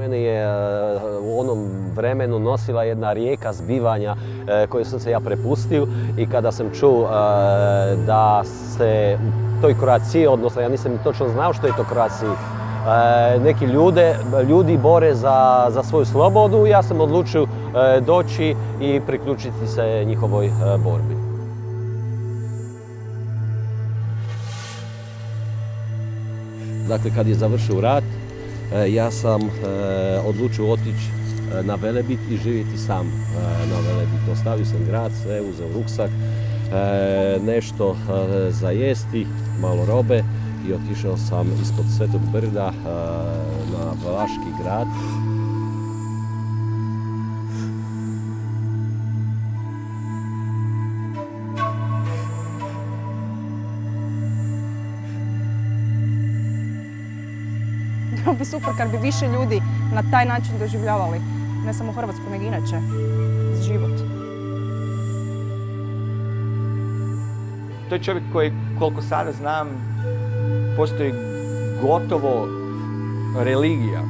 Mene je u onom vremenu nosila jedna rijeka zbivanja koju sam se ja prepustio i kada sam čuo da se u toj Kroaciji, odnosno ja nisam točno znao što je to Kroaciji, neki ljudi bore za svoju slobodu, ja sam odlučio doći i priključiti se njihovoj borbi. Dakle, kad je završio rat, ja sam odlučio otići na Velebit i živjeti sam na Velebitu. Ostavio sam grad, sve, uzeo ruksak, nešto za jesti, malo robe i otišao sam ispod Svetog brda na Valaški grad. Bilo bi super kad bi više ljudi na taj način doživljavali, ne samo Hrvatsku, nego inače, život. To je čovjek koji, koliko sada znam, postoji gotovo religija